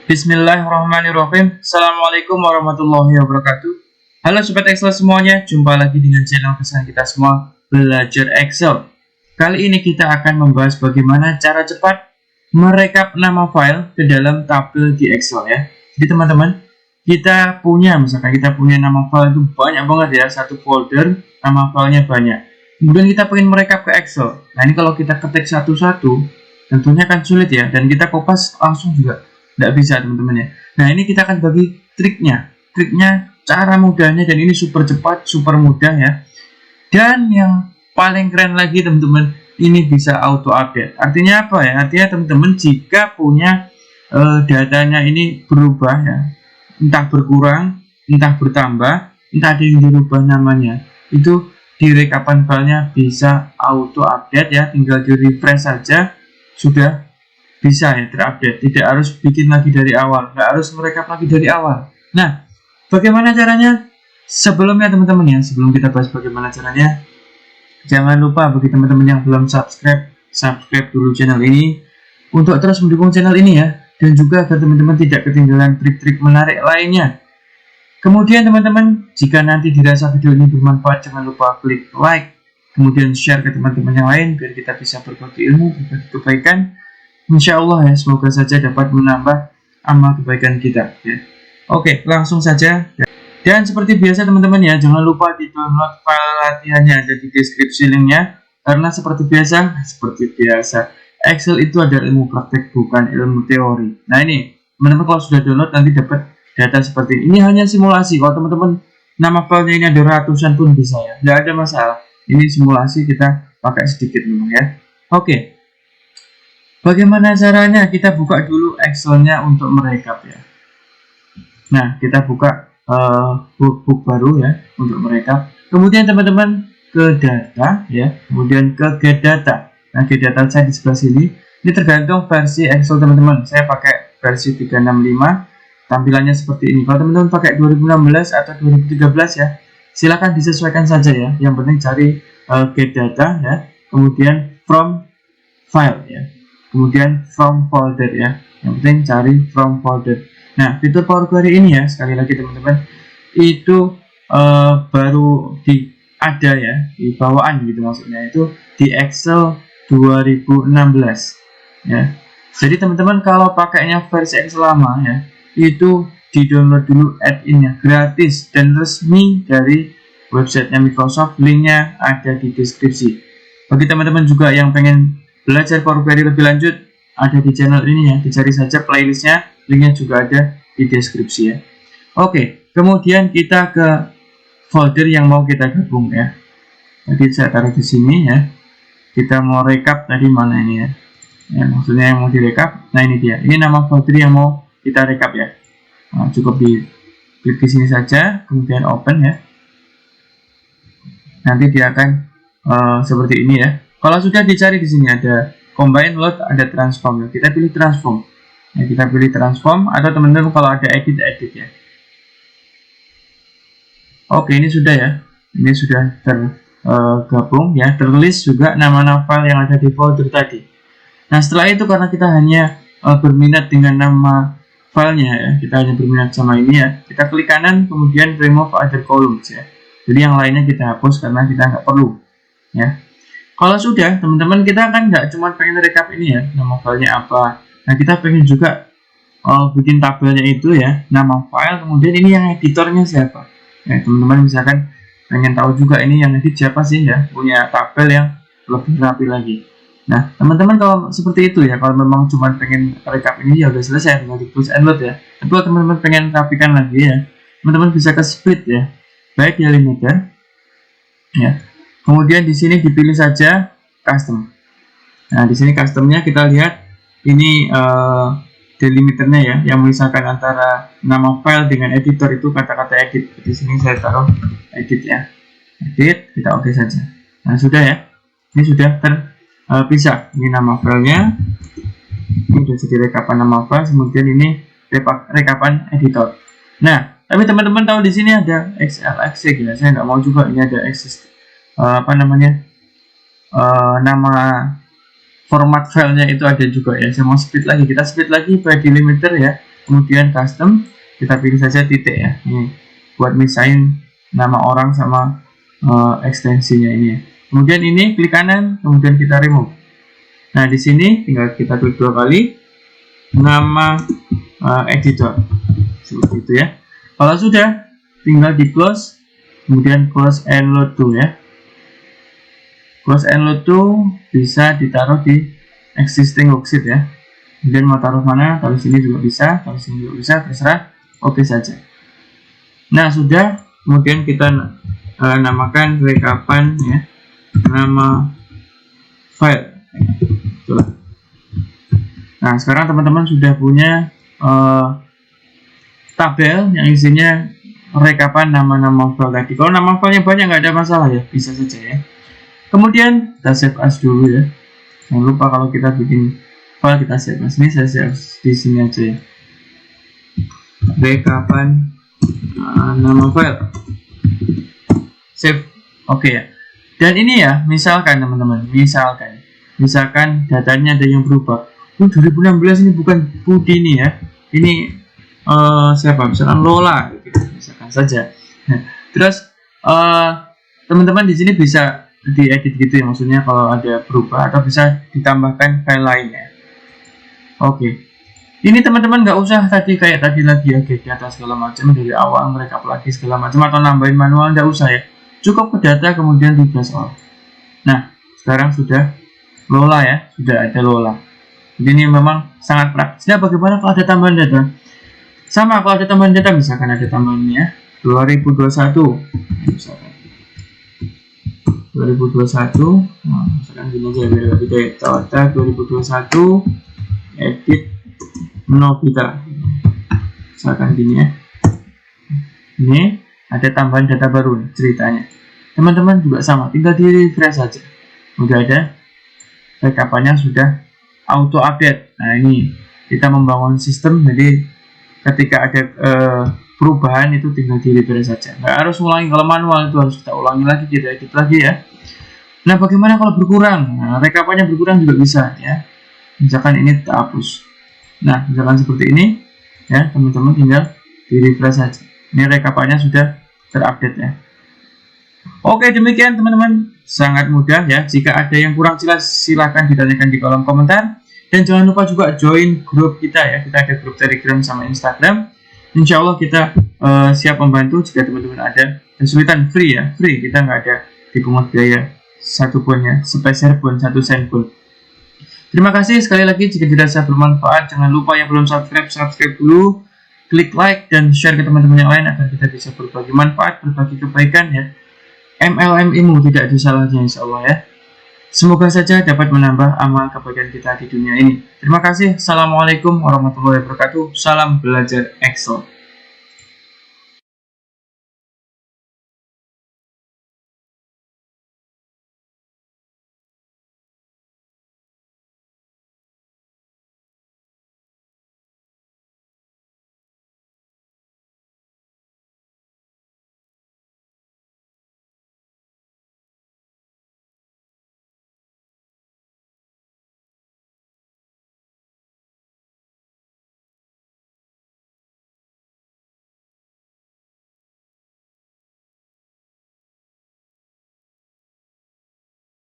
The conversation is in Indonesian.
Bismillahirrahmanirrahim. Assalamualaikum warahmatullahi wabarakatuh. Halo Sobat Excel semuanya, jumpa lagi dengan channel kesayangan kita semua, Belajar Excel. Kali ini kita akan membahas bagaimana cara cepat merekap nama file ke dalam tabel di Excel ya. Jadi teman-teman, misalkan kita punya nama file itu banyak banget ya, satu folder, nama filenya banyak. Kemudian kita pengen merekap ke Excel. Nah ini kalau kita ketik satu-satu, tentunya akan sulit ya, dan kita kopas langsung juga tidak bisa teman-teman ya. Nah ini kita akan bagi triknya cara mudahnya, dan ini super cepat, super mudah ya. Dan yang paling keren lagi teman-teman, ini bisa auto update. Artinya apa ya? Artinya teman-teman jika punya datanya ini berubah ya, entah berkurang, entah bertambah, entah ada yang dirubah namanya, itu di rekapan filenya bisa auto update ya, tinggal di refresh saja sudah bisa ya terupdate, tidak harus bikin lagi dari awal, nggak harus merekap lagi dari awal. Nah, bagaimana caranya? Sebelumnya teman-teman ya, sebelum kita bahas bagaimana caranya, jangan lupa bagi teman-teman yang belum subscribe dulu channel ini untuk terus mendukung channel ini ya, dan juga agar teman-teman tidak ketinggalan trik-trik menarik lainnya. Kemudian teman-teman, jika nanti dirasa video ini bermanfaat, jangan lupa klik like, kemudian share ke teman-teman yang lain biar kita bisa berbagi ilmu, berbagi kebaikan. Insya Allah ya, semoga saja dapat menambah amal kebaikan kita ya. Oke, langsung saja. Dan seperti biasa teman-teman ya, jangan lupa di download file latihannya, ada di deskripsi linknya. Karena seperti biasa, Excel itu ada ilmu praktek, bukan ilmu teori. Nah ini, teman-teman kalau sudah download nanti dapat data seperti ini. Ini hanya simulasi. Kalau teman-teman nama filenya ini ada ratusan pun bisa ya, tidak ada masalah. Ini simulasi, kita pakai sedikit dulu ya. Oke. Bagaimana caranya? Kita buka dulu Excel-nya untuk merekap ya. Nah, kita buka workbook baru ya untuk merekap. Kemudian teman-teman ke data ya, kemudian ke get data. Nah, get data saya di sebelah sini. Ini tergantung versi Excel teman-teman. Saya pakai versi 365. Tampilannya seperti ini. Kalau teman-teman pakai 2016 atau 2013 ya, silakan disesuaikan saja ya. Yang penting cari get data ya, kemudian from file ya. Kemudian from folder ya, yang penting cari from folder. Nah, fitur Power Query ini ya, sekali lagi teman-teman, itu baru ada ya di bawaan gitu, maksudnya itu di Excel 2016 ya. Jadi teman-teman kalau pakainya versi Excel lama ya, itu di download dulu add-innya, gratis dan resmi dari websitenya Microsoft. Linknya ada di deskripsi. Bagi teman-teman juga yang pengen belajar Power Query lebih lanjut, ada di channel ini ya, dicari saja playlistnya, linknya juga ada di deskripsi ya. Oke, kemudian kita ke folder yang mau kita gabung ya. Jadi saya taruh di sini ya. Kita mau rekap tadi mana ini ya? Ya, maksudnya yang mau direkap. Nah ini dia. Ini nama folder yang mau kita rekap ya. Nah, cukup di klik di sini saja, kemudian open ya. Nanti dia akan seperti ini ya. Kalau sudah dicari di sini ada combine load, ada transform ya. Kita pilih transform. Ya, kita pilih transform, atau teman-teman kalau ada edit ya. Oke, ini sudah ya. Ini sudah tergabung ya. Terlist juga nama-nama file yang ada di folder tadi. Nah, setelah itu karena kita hanya berminat dengan nama filenya ya. Kita hanya berminat sama ini ya. Kita klik kanan, kemudian remove other columns ya. Jadi yang lainnya kita hapus karena kita nggak perlu ya. Kalau sudah, teman-teman, kita kan nggak cuma pengen rekap ini ya, nama filenya apa. Nah, kita pengen juga bikin tabelnya itu ya, nama file, kemudian ini yang editornya siapa. Ya, teman-teman misalkan pengen tahu juga ini yang edit siapa sih ya, punya tabel yang lebih rapi lagi. Nah, teman-teman kalau seperti itu ya, kalau memang cuma pengen rekap ini ya udah selesai, tinggal di push and load ya. Tapi kalau teman-teman pengen rapikan lagi ya, teman-teman bisa ke split ya, baik ya limiter ya. Kemudian di sini dipilih saja custom. Nah, di sini customnya kita lihat ini delimiternya ya, yang memisahkan antara nama file dengan editor itu kata-kata edit. Di sini saya taruh edit ya. Edit, kita oke saja. Nah, sudah ya. Ini sudah terpisah. Ini nama filenya. Ini sudah jadi rekapan nama file, kemudian ini rekapan editor. Nah, tapi teman-teman tahu di sini ada XLX ya. Saya nggak mau juga ini ada nama format filenya itu ada juga ya. Saya mau split lagi, kita split lagi by delimiter ya. kemudian custom, kita pilih saja titik ya, ini buat misahin nama orang sama ekstensinya ini. Kemudian ini klik kanan, kemudian kita remove. Nah di sini tinggal kita klik 2 kali nama editor, seperti itu ya. Kalau sudah, tinggal di close, kemudian close and load to ya. Close and load to bisa ditaruh di existing worksheet ya. Kemudian mau taruh mana, taruh sini juga bisa, taruh sini juga bisa, terserah. Oke saja. Nah sudah, kemudian kita namakan rekapan ya, nama file. Itulah. Nah sekarang teman-teman sudah punya tabel yang isinya rekapan nama-nama file tadi. Kalau nama filenya banyak nggak ada masalah ya, bisa saja ya. Kemudian kita save as dulu ya. Jangan lupa kalau kita bikin file kita save as. Ini saya save di sini aja ya. Rekapan nama file. Save. Oke ya. Dan ini ya, misalkan teman-teman, misalkan datanya ada yang berubah. 2016 ini bukan Budi ini ya. Ini siapa? Misalkan Lola gitu. Misalkan saja. Terus teman-teman di sini bisa diedit gitu ya, maksudnya kalau ada berubah atau bisa ditambahkan file lainnya. Oke. Ini teman-teman nggak usah kayak tadi lagi ya, di atas segala macam dari awal mereka lagi segala macam atau nambahin manual, nggak usah ya. Cukup ke data kemudian replace all. Nah, sekarang sudah Lola ya, sudah ada Lola. Jadi ini memang sangat praktis. Nah, bagaimana kalau ada tambahan data? Sama, kalau ada tambahan data, misalkan ada tambahannya 2021, misalkan 2021, nah, misalkan gini aja biar lebih data 2021 edit Novita, misalkan gini ya. Ini ada tambahan data baru nih, ceritanya. Teman-teman juga sama, tinggal di refresh saja. Udah ada rekapannya, sudah auto update. Nah ini kita membangun sistem, jadi ketika ada perubahan itu tinggal di refresh saja. Nggak harus ulangi, kalau manual itu harus kita ulangi lagi, kita edit lagi ya. Nah bagaimana kalau berkurang? Nah, rekapannya berkurang juga bisa ya. Misalkan ini kita hapus. Nah misalkan seperti ini ya, teman-teman tinggal di refresh saja. Ini rekapannya sudah terupdate ya. Oke, demikian teman-teman, sangat mudah ya. Jika ada yang kurang jelas silahkan ditanyakan di kolom komentar. Dan jangan lupa juga join grup kita ya. Kita ada grup Telegram sama Instagram. Insya Allah kita siap membantu jika teman-teman ada kesulitan. Free ya, free. Kita nggak ada dipungut biaya satupun ya, sepeser pun, 1 sen pun. Terima kasih sekali lagi. Jika dirasa bermanfaat, jangan lupa yang belum subscribe dulu. Klik like dan share ke teman-teman yang lain agar kita bisa berbagi manfaat, berbagi kebaikan ya. MLM ilmu tidak ada salahnya insya Allah ya. Semoga saja dapat menambah amal kebaikan kita di dunia ini. Terima kasih. Assalamualaikum warahmatullahi wabarakatuh. Salam belajar Excel.